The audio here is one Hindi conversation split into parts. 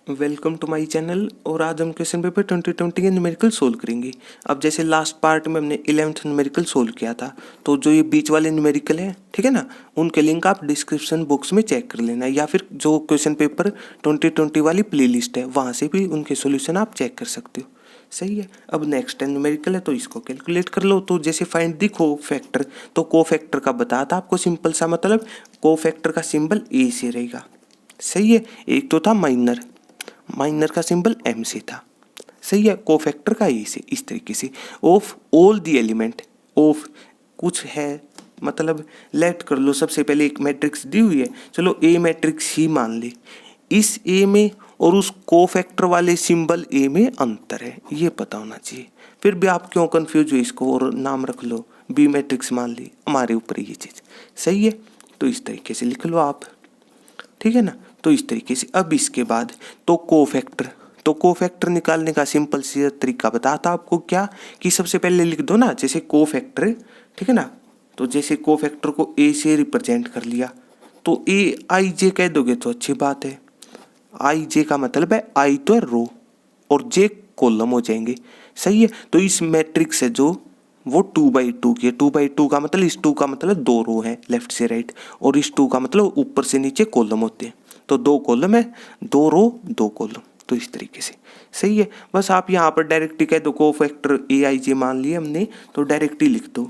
Welcome to my channel. और आज हम क्वेश्चन पेपर 2020 के न्यूमेरिकल सोल्व करेंगे। अब जैसे लास्ट पार्ट में हमने 11th न्यूमेरिकल सोल्व किया था, तो जो ये बीच वाले न्यूमेरिकल है, ठीक है ना, उनके लिंक आप डिस्क्रिप्शन बॉक्स में चेक कर लेना, या फिर जो क्वेश्चन पेपर 2020 वाली प्लेलिस्ट है वहाँ से भी उनके सोल्यूशन आप चेक कर सकते हो। सही है। अब नेक्स्ट न्यूमेरिकल है तो इसको कैलकुलेट कर लो। तो जैसे फाइंड दी को फैक्टर, तो को फैक्टर का बताया था आपको, सिंपल सा मतलब को फैक्टर का सिंबल ए से रहेगा। सही है। एक तो था माइनर, माइनर का सिंबल एम से था। सही है। कोफैक्टर का ए से, इस तरीके से। Of all the element, of कुछ है मतलब लेट कर लो। सबसे पहले एक मैट्रिक्स दी हुई है, चलो ए मैट्रिक्स ही मान ले। इस ए में और उस कोफैक्टर वाले सिंबल ए में अंतर है, ये पता होना चाहिए। फिर भी आप क्यों कंफ्यूज हो, इसको और नाम रख लो, बी मैट्रिक्स मान ली, हमारे ऊपर ये चीज़। सही है। तो इस तरीके से लिख लो आप, ठीक है ना। तो इस तरीके से अब इसके बाद तो कोफैक्टर, तो कोफैक्टर निकालने का सिंपल सी तरीका बताता आपको, क्या कि सबसे पहले लिख दो ना, जैसे कोफैक्टर, ठीक है ना। तो जैसे कोफैक्टर को ए से रिप्रेजेंट कर लिया, तो ए आई जे कह दोगे तो अच्छी बात है। आई जे का मतलब है आई तो है रो और जे कॉलम हो जाएंगे। सही है। तो इस मैट्रिक्स है जो वो 2/2 की है। 2/2 का मतलब, इस 2 का मतलब 2 रो है लेफ्ट से राइट, और इस 2 का मतलब ऊपर से नीचे कॉलम होते हैं। तो 2 कॉलम है, 2 रो 2 कॉलम, तो इस तरीके से। सही है। बस आप यहाँ पर डायरेक्टली कह दो कोफैक्टर ए आई जे मान लिया हमने, तो डायरेक्टली लिख दो।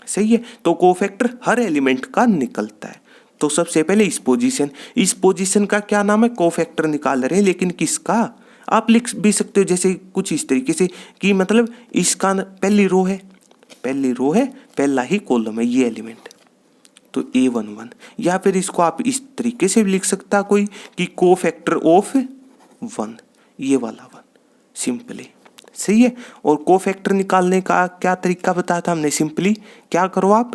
सही है। तो कोफैक्टर हर एलिमेंट का निकलता है। तो सबसे पहले इस पोजीशन का क्या नाम है, कोफैक्टर निकाल रहे हैं, लेकिन किसका आप लिख भी सकते हो जैसे कुछ इस तरीके से कि मतलब इसका पहली रो है, पहला ही कॉलम है ये एलिमेंट, तो A11। या फिर इसको आप इस तरीके से भी लिख सकता कोई कि कोफैक्टर ऑफ 1, ये वाला 1 सिंपली। सही है। और कोफैक्टर निकालने का क्या तरीका बताया था हमने, सिंपली क्या करो आप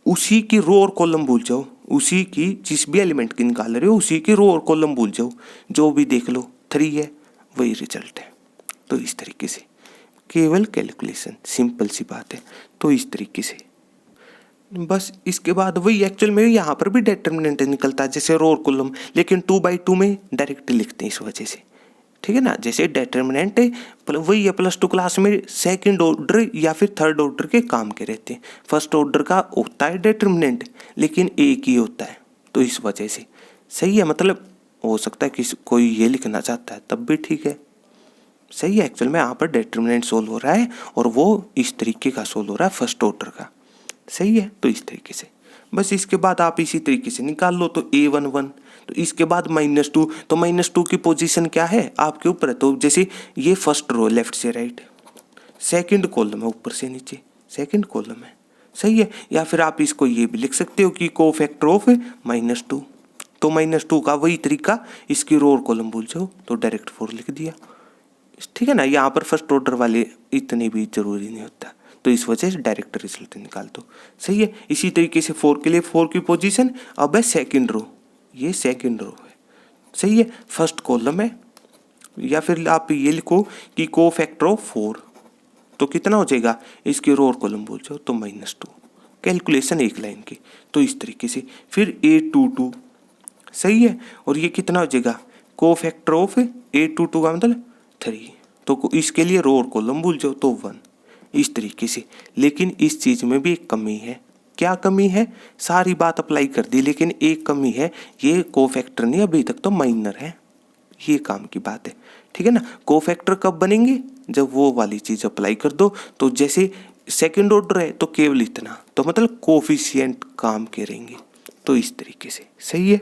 उसी की रो और कॉलम भूल जाओ, उसी की जिस भी एलिमेंट की निकाल रहे हो उसी की रो और कॉलम भूल जाओ, जो भी देख लो 3 है वही रिजल्ट है। तो इस तरीके से केवल कैलकुलेशन, सिंपल सी बात है। तो इस तरीके से बस इसके बाद वही एक्चुअल में यहाँ पर भी डिटर्मिनेंट निकलता है जैसे रो और कॉलम, लेकिन 2/2 में डायरेक्ट लिखते हैं इस वजह से, ठीक है ना। जैसे डिटर्मिनेंट है वही है, +2 क्लास में सेकंड ऑर्डर या फिर थर्ड ऑर्डर के काम के रहते हैं। फर्स्ट ऑर्डर का होता है डिटर्मिनेंट, लेकिन एक ही होता है, तो इस वजह से। सही है। मतलब हो सकता है कि कोई ये लिखना चाहता है तब भी ठीक है। सही है। एक्चुअल में यहाँ पर डिटर्मिनेंट सोल्व हो रहा है और वो इस तरीके का सोल्व हो रहा है फर्स्ट ऑर्डर का। सही है। तो इस तरीके से बस इसके बाद आप इसी तरीके से निकाल लो। तो A11, तो इसके बाद -2, तो -2 की पोजीशन क्या है आपके ऊपर है। तो जैसे ये फर्स्ट रो लेफ्ट से राइट, सेकंड कॉलम है ऊपर से नीचे, सेकंड कॉलम है। सही है। या फिर आप इसको ये भी लिख सकते हो कि कोफैक्टर ऑफ -2, तो -2 का वही तरीका, इसकी रो और कॉलम भूल जाओ तो डायरेक्ट 4 लिख दिया, ठीक है ना। यहाँ पर फर्स्ट ऑर्डर वाले इतने भी जरूरी नहीं होता, तो इस वजह से डायरेक्ट रिजल्ट निकाल दो। सही है। इसी तरीके से 4 के लिए 4 की पोजीशन अब है सेकंड रो, ये सेकंड रो है। सही है। फर्स्ट कॉलम है, या फिर आप ये लिखो कि कोफैक्टर ऑफ 4, तो कितना हो जाएगा, इसके रो और कॉलम बोल जाओ तो -2, कैलकुलेशन एक लाइन की। तो इस तरीके से फिर A22, सही है। और ये कितना हो जाएगा, कोफैक्टर ऑफ A22 का मतलब 3, तो इसके लिए रो और कॉलम भूल जाओ तो 1, इस तरीके से। लेकिन इस चीज़ में भी एक कमी है। क्या कमी है, सारी बात अप्लाई कर दी लेकिन एक कमी है, ये कोफैक्टर नहीं अभी तक तो माइनर है, ये काम की बात है, ठीक है ना। कोफैक्टर कब बनेंगे, जब वो वाली चीज़ अप्लाई कर दो। तो जैसे सेकंड ऑर्डर है तो केवल इतना, तो मतलब कोफिशिएंट काम के रहेंगे, तो इस तरीके से। सही है।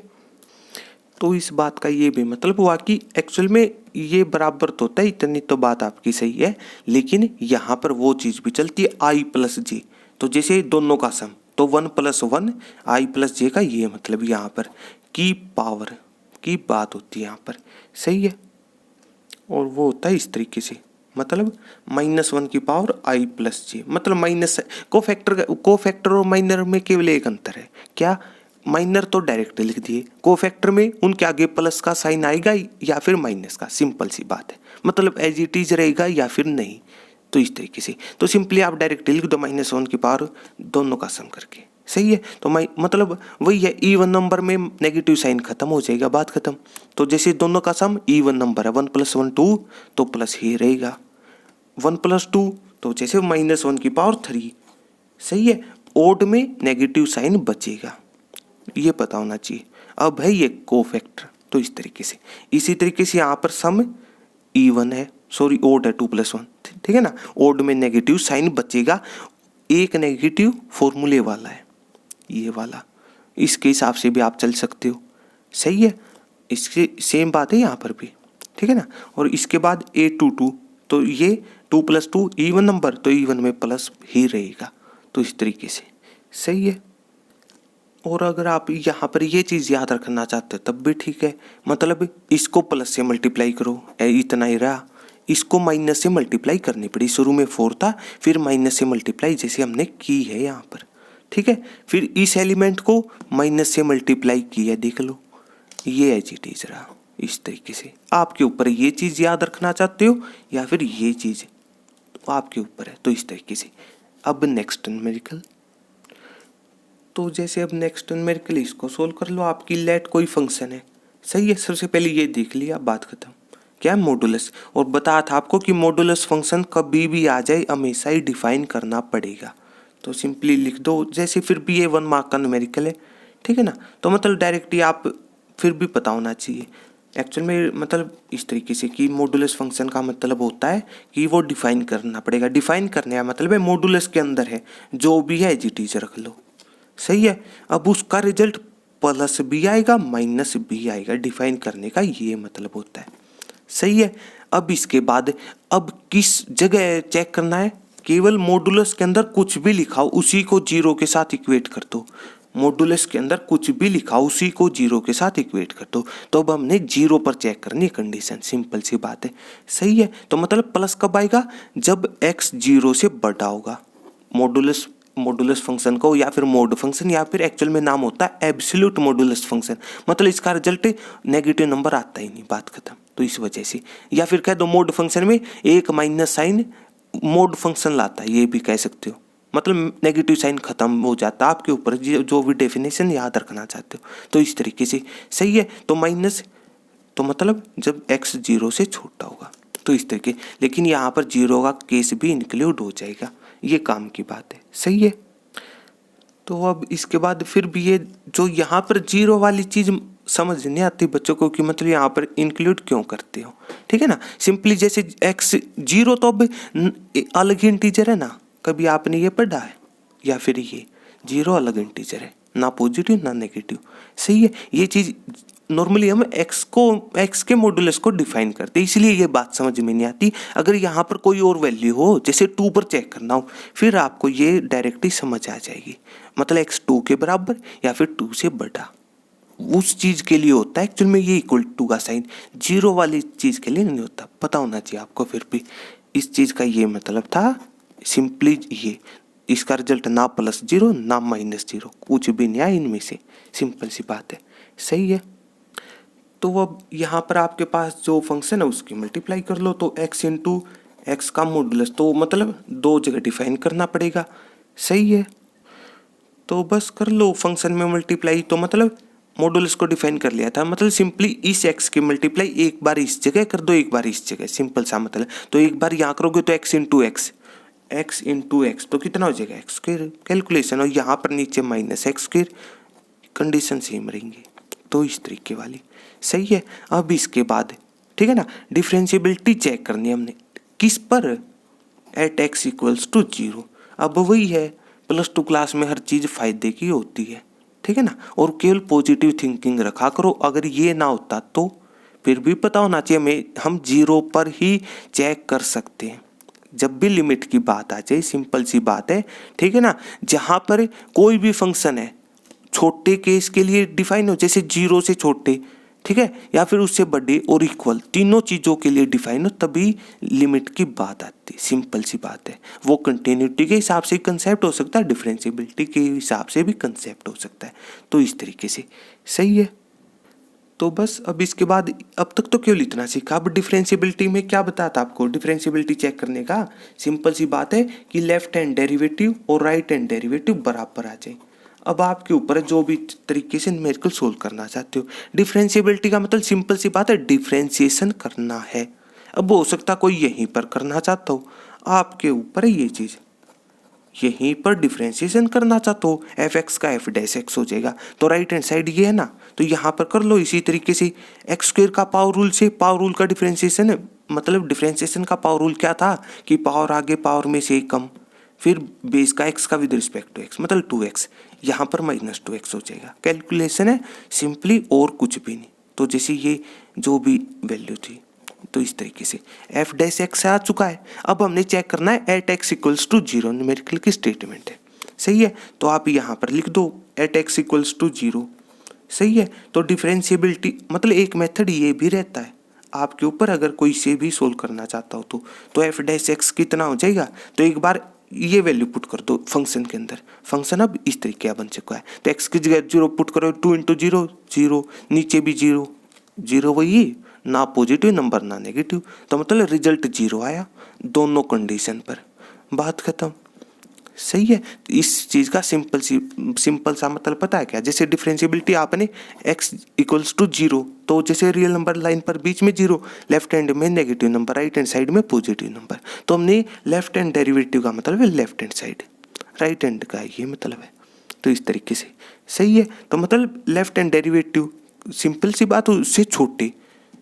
तो इस बात का ये भी मतलब हुआ कि एक्चुअल में ये बराबर तो होता है, इतनी तो बात आपकी सही है, लेकिन यहाँ पर वो चीज़ भी चलती है I+J। तो जैसे दोनों का सम, तो 1+1 I+J का ये मतलब यहाँ पर की पावर की बात होती है यहाँ पर। सही है। और वो होता है इस तरीके से, मतलब -1 की पावर I+J, मतलब माइनस कोफैक्टर और माइनर में केवल एक अंतर है, क्या, माइनर तो डायरेक्ट लिख दिए, कोफैक्टर में उनके आगे प्लस का साइन आएगा या फिर माइनस का, सिंपल सी बात है, मतलब एज इट इज रहेगा या फिर नहीं। तो इस तरीके से तो सिंपली आप डायरेक्ट लिख दो -1 की पावर दोनों का सम करके, सही है। तो मतलब वही है, इवन नंबर में नेगेटिव साइन खत्म हो जाएगा, बात खत्म। तो जैसे दोनों का सम इवन नंबर है, 1 + 1 2, तो प्लस ही रहेगा। 1 + 2 तो जैसे -1⁻3। सही है। ओड में नेगेटिव साइन बचेगा, ये पता होना चाहिए। अब है ये कोफैक्टर, तो इस तरीके से, इसी तरीके से यहाँ पर सम इवन है, सॉरी ओड है 2 + 1, ठीक है ना। ओड में नेगेटिव साइन बचेगा, एक नेगेटिव फॉर्मूले वाला है ये वाला, इसके हिसाब से भी आप चल सकते हो। सही है। इसके सेम बात है यहाँ पर भी, ठीक है ना। और इसके बाद A22, तो ये 2 + 2 इवन नंबर, तो इवन में प्लस ही रहेगा, तो इस तरीके से। सही है। और अगर आप यहाँ पर ये चीज़ याद रखना चाहते हो तब भी ठीक है, मतलब इसको प्लस से मल्टीप्लाई करो, इतना ही रहा। इसको माइनस से मल्टीप्लाई करनी पड़ी, शुरू में 4 था, फिर माइनस से मल्टीप्लाई जैसे हमने की है यहाँ पर, ठीक है। फिर इस एलिमेंट को माइनस से मल्टीप्लाई किया, देख लो, ये एज इट इज रहा। इस तरीके से आपके ऊपर, ये चीज़ याद रखना चाहते हो या फिर ये चीज़, तो आपके ऊपर है। तो इस तरीके से। अब नेक्स्ट न्यूमेरिकल, तो जैसे अब नेक्स्ट न्यूमेरिकल इसको सोल्व कर लो। आपकी लेट कोई फंक्शन है, सही है। सबसे पहले ये देख लिया, बात खत्म। क्या है? मॉडुलस। और बताया था आपको कि मॉडुलस फंक्शन कभी भी आ जाए हमेशा ही डिफाइन करना पड़ेगा, तो सिंपली लिख दो। जैसे फिर भी ये 1 मार्क का न्यूमेरिकल है, ठीक है ना, तो मतलब डायरेक्टली आप फिर भी पता होना चाहिए एक्चुअल में, मतलब इस तरीके से कि मॉडुलस फंक्शन का मतलब होता है कि वो डिफाइन करना पड़ेगा। डिफाइन करने का मतलब है मॉडुलस के अंदर है, जो भी है एज इट इज रख लो। सही है। अब उसका रिजल्ट प्लस भी आएगा माइनस भी आएगा, डिफाइन करने का ये मतलब होता है। सही है। अब इसके बाद अब किस जगह चेक करना है, केवल मॉडुलस के अंदर कुछ भी लिखा हो उसी को 0 के साथ इक्वेट कर दो। मॉडुलस के अंदर कुछ भी लिखा हो उसी को 0 के साथ इक्वेट कर दो। तो अब हमने 0 पर चेक करनी है कंडीशन, सिंपल सी बात है। सही है। तो मतलब प्लस कब आएगा, जब x 0 से बड़ा होगा। मॉडुलस फंक्शन को, या फिर मोड फंक्शन, या फिर एक्चुअल में नाम होता है एब्सोल्यूट मॉडुलस फंक्शन, मतलब इसका रिजल्ट नेगेटिव नंबर आता ही नहीं, बात खत्म। तो इस वजह से, या फिर कह दो मोड फंक्शन में एक माइनस साइन मोड फंक्शन लाता है, ये भी कह सकते हो, मतलब नेगेटिव साइन खत्म हो जाता है। आपके ऊपर जो भी डेफिनेशन याद रखना चाहते हो, तो इस तरीके से। सही है। तो माइनस, तो मतलब जब x 0 से छोटा होगा, तो इस तरीके। लेकिन यहाँ पर 0 का केस भी इंक्लूड हो जाएगा, ये काम की बात है। सही है। तो अब इसके बाद फिर भी ये जो यहाँ पर 0 वाली चीज़ समझ नहीं आती बच्चों को कि मतलब यहाँ पर इंक्लूड क्यों करते हो, ठीक है ना। सिंपली जैसे x 0 तो अब अलग इंटीजर है ना, कभी आपने ये पढ़ा है, या फिर ये 0 अलग इंटीजर है, ना पॉजिटिव ना नेगेटिव। सही है। ये चीज़ नॉर्मली हम x के मॉडुलस को डिफाइन करते हैं, इसलिए ये बात समझ में नहीं आती। अगर यहाँ पर कोई और वैल्यू हो, जैसे 2 पर चेक करना हो, फिर आपको ये डायरेक्टली समझ आ जाएगी, मतलब x 2 के बराबर या फिर 2 से बड़ा, उस चीज़ के लिए होता है एक्चुअल में ये =2 का साइन, 0 वाली चीज़ के लिए नहीं होता। पता होना चाहिए आपको। फिर भी इस चीज़ का ये मतलब था, सिंपली ये, इसका रिजल्ट ना +0 ना -0, कुछ भी नहीं आया इनमें से, सिंपल सी बात है। सही है। तो अब यहाँ पर आपके पास जो फंक्शन है उसकी मल्टीप्लाई कर लो, तो x इंटू एक्स का मॉडुलस, तो मतलब 2 जगह डिफाइन करना पड़ेगा। सही है। तो बस कर लो फंक्शन में मल्टीप्लाई, तो मतलब मॉडुलस को डिफाइन कर लिया था, मतलब सिंपली इस x की मल्टीप्लाई एक बार इस जगह कर दो, एक बार इस जगह, सिंपल सा मतलब। तो एक बार यहाँ करोगे तो x इंटू एक्स, तो कितना हो जाएगा x स्क्वायर कैलकुलेशन, और यहाँ पर नीचे -x स्क्वायर, कंडीशन सेम रहेंगी, तो इस तरीके वाली। सही है। अब इसके बाद, ठीक है ना, डिफरेंशिएबिलिटी चेक करनी है हमने, किस पर, एट x = 0। अब वही है, +2 क्लास में हर चीज़ फायदे की होती है, ठीक है ना। और केवल पॉजिटिव थिंकिंग रखा करो। अगर ये ना होता तो फिर भी पता होना चाहिए हम 0 पर ही चेक कर सकते हैं, जब भी लिमिट की बात आ जाए, सिंपल सी बात है, ठीक है ना। जहाँ पर कोई भी फंक्शन है छोटे केस के लिए डिफाइन हो, जैसे 0 से छोटे, ठीक है, या फिर उससे बड़े और इक्वल, तीनों चीज़ों के लिए डिफाइन हो, तभी लिमिट की बात आती है, सिंपल सी बात है। वो कंटिन्यूटी के हिसाब से कंसेप्ट हो सकता है, डिफरेंशिएबिलिटी के हिसाब से भी कंसेप्ट हो सकता है, तो इस तरीके से। सही है। तो बस अब इसके बाद, अब तक तो केवल इतना सीखा। अब डिफरेंशिएबिलिटी में क्या बताता आपको, डिफरेंशिएबिलिटी चेक करने का सिंपल सी बात है कि लेफ्ट हैंड डेरिवेटिव और राइट हैंड डेरिवेटिव बराबर आ जाए। अब आपके ऊपर है जो भी तरीके से न्यूमेरिकल सोल्व करना चाहते हो। डिफरेंशिएबिलिटी का मतलब सिंपल सी बात है, डिफरेंशिएशन करना है। अब हो सकता कोई यहीं पर करना चाहता हो, आपके ऊपर है ये चीज़, यहीं पर डिफरेंशिएशन करना चाहते हो, एफ एक्स का एफ डैश एक्स हो जाएगा, तो राइट हैंड साइड ये है ना, तो यहाँ पर कर लो इसी तरीके से। एक्स स्क्वायर का पावर रूल से, पावर रूल का डिफरेंशिएशन है, मतलब डिफरेंशिएशन का पावर रूल क्या था कि पावर आगे पावर में से कम, फिर बेस का एक्स का विद रिस्पेक्ट टू एक्स, मतलब 2x, यहाँ पर -2x हो जाएगा। कैलकुलेशन है सिंपली और कुछ भी नहीं। तो जैसे ये जो भी वैल्यू थी, तो इस तरीके से एफ डैश एक्स आ चुका है। अब हमने चेक करना है at x equals to 0, numerical की स्टेटमेंट है, सही है। तो आप यहाँ पर लिख दो एट एक्स इक्वल्स टू 0, सही है। तो डिफरेंशिएबिलिटी मतलब एक मेथड ये भी रहता है आपके ऊपर, अगर कोई से भी सोल्व करना चाहता हो तो एफ डैश एक्स कितना हो जाएगा, तो एक बार ये वैल्यू पुट कर दो फंक्शन के अंदर। फंक्शन अब इस तरीके का बन चुका है, तो एक्स की जगह 0 पुट करो, 2 × 0 0, नीचे भी 0 0, वही ना पॉजिटिव नंबर ना नेगेटिव, तो मतलब रिजल्ट 0 आया दोनों कंडीशन पर, बात खत्म, सही है। इस चीज़ का सिंपल सा मतलब पता है क्या, जैसे डिफरेंशिएबिलिटी आपने x इक्वल्स टू 0, तो जैसे रियल नंबर लाइन पर बीच में 0, लेफ्ट हैंड में negative number, right hand side में पॉजिटिव नंबर, तो हमने लेफ्ट हैंड डेरिवेटिव का मतलब है left hand side, right hand का ये मतलब है, तो इस तरीके से, सही है। तो मतलब लेफ्ट हैंड डेरिवेटिव सिंपल सी बात, उससे छोटे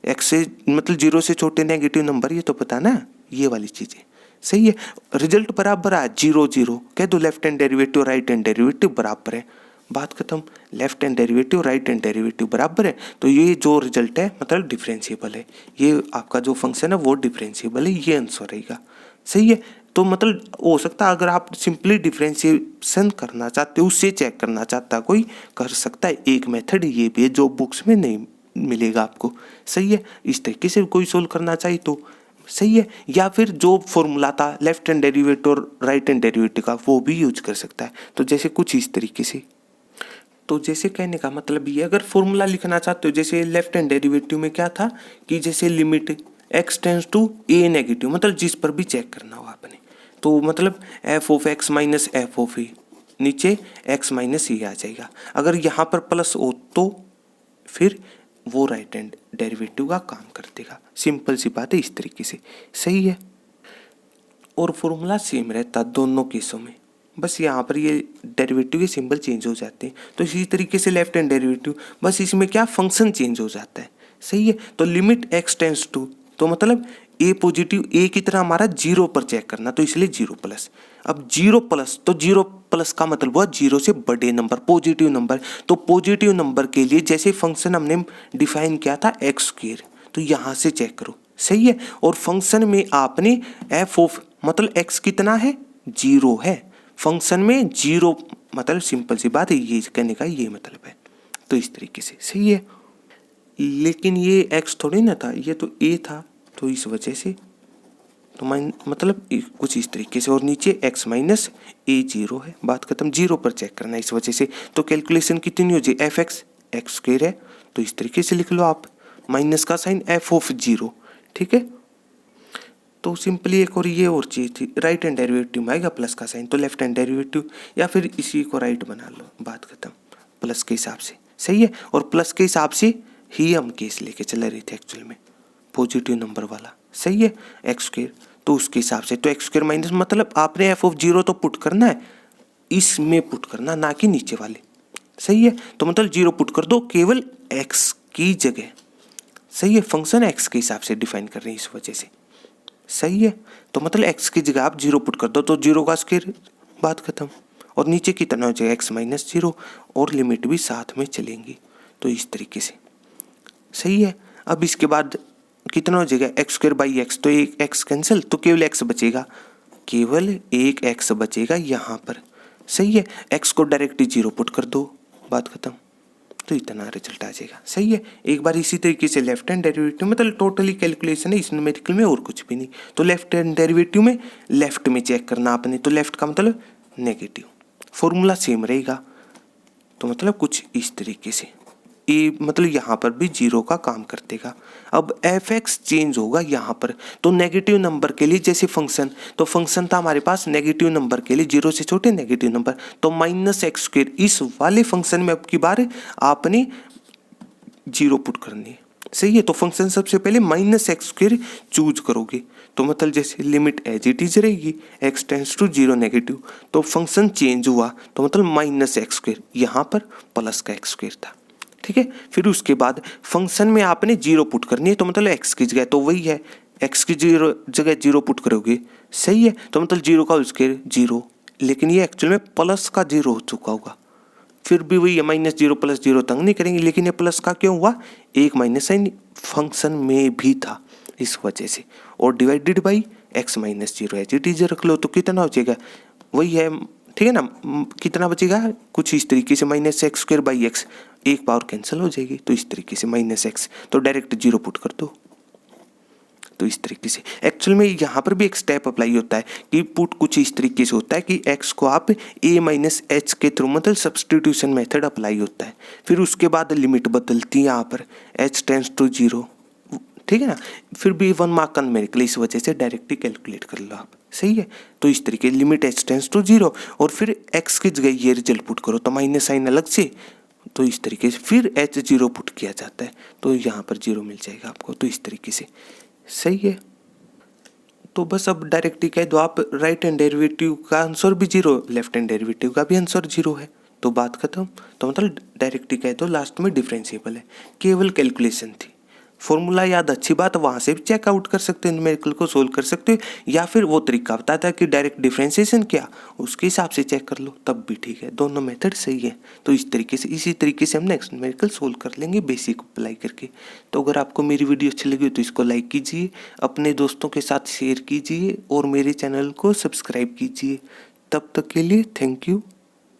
x से मतलब 0 से छोटे नेगेटिव नंबर, ये तो पता ना, ये वाली चीज़ें, सही है। रिजल्ट बराबर है 0 0, कह दो left hand derivative right hand derivative बराबर है, बात खत्म। Left hand derivative right hand derivative बराबर है, तो ये जो रिजल्ट है मतलब डिफरेंशिएबल है, ये आपका जो फंक्शन है वो डिफरेंशिएबल है, ये आंसर रहेगा, सही है। तो मतलब हो सकता है अगर आप सिंपली डिफरेंशिएशन करना चाहते हो, उससे चेक करना चाहता है कोई, कर सकता है। एक मेथड ये भी है जो बुक्स में नहीं मिलेगा आपको, सही है। इस तरीके से कोई सोल्व करना चाहिए तो सही है, या फिर जो फॉर्मूला था लेफ्ट हैंड डेरिवेटिव और राइट हैंड डेरिवेटिव का, वो भी यूज कर सकता है। तो जैसे कुछ इस तरीके से, तो जैसे कहने का मतलब ये, अगर फॉर्मूला लिखना चाहते हो, जैसे लेफ्ट हैंड डेरिवेटिव में क्या था कि जैसे limit x tends to a negative, मतलब जिस पर भी चेक करना हो आपने, तो मतलब f of x minus f of a, नीचे x माइनस a आ जाएगा। अगर यहाँ पर प्लस हो तो फिर वो राइट हैंड डेरिवेटिव का काम कर देगा, सिंपल सी बात है, इस तरीके से, सही है। और फॉर्मूला सेम रहता दोनों केसों में, बस यहाँ पर ये डेरिवेटिव के सिंबल चेंज हो जाते हैं। तो इसी तरीके से लेफ्ट हैंड डेरिवेटिव, बस इसमें क्या फंक्शन चेंज हो जाता है, सही है। तो लिमिट x टेंड्स टू, तो मतलब a पॉजिटिव, a की तरह हमारा 0 पर चेक करना, तो इसलिए 0 प्लस। अब 0 प्लस, तो 0 प्लस का मतलब हुआ 0 से बड़े नंबर, पॉजिटिव नंबर। तो पॉजिटिव नंबर के लिए जैसे फंक्शन हमने डिफाइन किया था एक्स स्क्वायर, तो यहाँ से चेक करो, सही है। और फंक्शन में आपने एफ ऑफ मतलब एक्स कितना है, 0 है, फंक्शन में 0 मतलब सिंपल सी बात है, ये कहने का ये मतलब है, तो इस तरीके से, सही है। लेकिन ये एक्स थोड़ी ना था, ये तो ए था, तो इस वजह से तो मतलब कुछ इस तरीके से, और नीचे x माइनस ए 0 है, बात खत्म। 0 पर चेक करना है इस वजह से, तो कैलकुलेशन कितनी हो जाए, एफ एक्स एक्स स्क्वायर है, तो इस तरीके से लिख लो आप, माइनस का साइन एफ ऑफ 0, ठीक है। तो सिंपली एक और ये और चीज़ थी, राइट हैंड डेरिवेटिव में आएगा प्लस का साइन, तो लेफ्ट हैंड डेरिवेटिव या फिर इसी को राइट बना लो, बात खत्म, प्लस के हिसाब से, सही है। और प्लस के हिसाब से ही हम केस लेके चले रहे थे एक्चुअल में, पॉजिटिव नंबर वाला, सही है, एक्स स्क्वायर, तो उसके हिसाब से, तो एक्स स्क्वायर माइनस मतलब आपने एफ ऑफ 0 तो पुट करना है, इसमें पुट करना, ना कि नीचे वाले, सही है। तो मतलब 0 पुट कर दो केवल एक्स की जगह, सही है। फंक्शन एक्स के हिसाब से डिफाइन कर रहे हैं इस वजह से, सही है। तो मतलब एक्स की जगह आप 0 पुट कर दो, तो 0 का स्क्वायर, बात खत्म। और नीचे कितना हो जाएगा, एक्स माइनस 0, और लिमिट भी साथ में चलेंगी, तो इस तरीके से, सही है। अब इसके बाद कितना हो जाएगा, एक्स स्क्वायर बाई एक्स, तो एक एक्स कैंसिल, तो केवल एक्स बचेगा, केवल एक एक्स बचेगा यहाँ पर, सही है। एक्स को डायरेक्टली 0 पुट कर दो, बात खत्म, तो इतना रिजल्ट आ जाएगा, सही है। एक बार इसी तरीके से लेफ्ट हैंड डेरिवेटिव मतलब टोटली कैलकुलेशन है इस न्यूमेरिकल में, और कुछ भी नहीं। तो लेफ्ट हैंड डेरिवेटिव में लेफ्ट में चेक करना आपने, तो लेफ्ट का मतलब नेगेटिव, फॉर्मूला सेम रहेगा, तो मतलब कुछ इस तरीके से, ए मतलब यहाँ पर भी 0 का काम कर देगा। अब एफ एक्स चेंज होगा यहाँ पर, तो नेगेटिव नंबर के लिए जैसे फंक्शन, तो फंक्शन था हमारे पास नेगेटिव नंबर के लिए 0 से छोटे नेगेटिव नंबर, तो -x²। इस वाले फंक्शन में अब की बार आपने 0 पुट करनी है, सही है। तो फंक्शन सबसे पहले -x² चूज करोगे, तो मतलब जैसे लिमिट एज इट इज रहेगी, x टेंड्स टू 0 नेगेटिव, तो फंक्शन चेंज हुआ तो मतलब -x², यहाँ पर प्लस का x² था, ठीक है। फिर उसके बाद फंक्शन में आपने 0 पुट करनी है, तो मतलब x की जगह तो वही है, x की जगह 0 पुट करोगे, सही है। तो मतलब 0 का स्क्वायर 0, लेकिन ये एक्चुअल में प्लस का 0 हो चुका होगा, फिर भी वही -0 + 0 तंग नहीं करेंगे, लेकिन ये प्लस का क्यों हुआ, एक माइनस साइन फंक्शन में भी था इस वजह से, और divided by x - 0 as it is रख लो, तो कितना हो जाएगा, वही है, ठीक है ना। कितना बचेगा, कुछ इस तरीके से -x²/x, एक पावर कैंसिल हो जाएगी, तो इस तरीके से -x, तो डायरेक्ट 0 पुट कर दो। तो इस तरीके से एक्चुअल में यहाँ पर भी एक स्टेप अप्लाई होता है कि पुट कुछ इस तरीके से होता है कि x को आप a - h के थ्रू मतलब सब्सटीट्यूशन मेथड अप्लाई होता है, फिर उसके बाद लिमिट बदलती है यहाँ पर h टेंड्स टू 0, ठीक है ना। फिर भी 1 मार्क का न्यूमेरिकल, इस वजह से डायरेक्टली कैलकुलेट कर लो आप, सही है। तो इस तरीके लिमिट h टेंड्स टू 0 और फिर x की जगह ये रिजल्ट पुट करो, तो माइनस साइन अलग से, तो इस तरीके से फिर h 0 पुट किया जाता है, तो यहाँ पर 0 मिल जाएगा आपको, तो इस तरीके से, सही है। तो बस अब डायरेक्टली कह दो आप, राइट हैंड डेरिवेटिव का आंसर भी 0, लेफ्ट हैंड डेरिवेटिव का भी आंसर 0 है, तो बात खत्म। तो मतलब डायरेक्टली कह दो लास्ट में डिफरेंशिएबल है, केवल कैलकुलेशन थी। फॉर्मूला याद, अच्छी बात, वहाँ से भी चेकआउट कर सकते हो, न्यूमेरिकल को सोल्व कर सकते हो, या फिर वो तरीका बताता है कि डायरेक्ट डिफरेंशिएशन क्या, उसके हिसाब से चेक कर लो, तब भी ठीक है, दोनों मेथड सही है। तो इस तरीके से, इसी तरीके से हम नेक्स्ट न्यूमेरिकल सोल्व कर लेंगे बेसिक अप्लाई करके। तो अगर आपको मेरी वीडियो अच्छी लगी तो इसको लाइक कीजिए, अपने दोस्तों के साथ शेयर कीजिए और मेरे चैनल को सब्सक्राइब कीजिए। तब तक के लिए थैंक यू।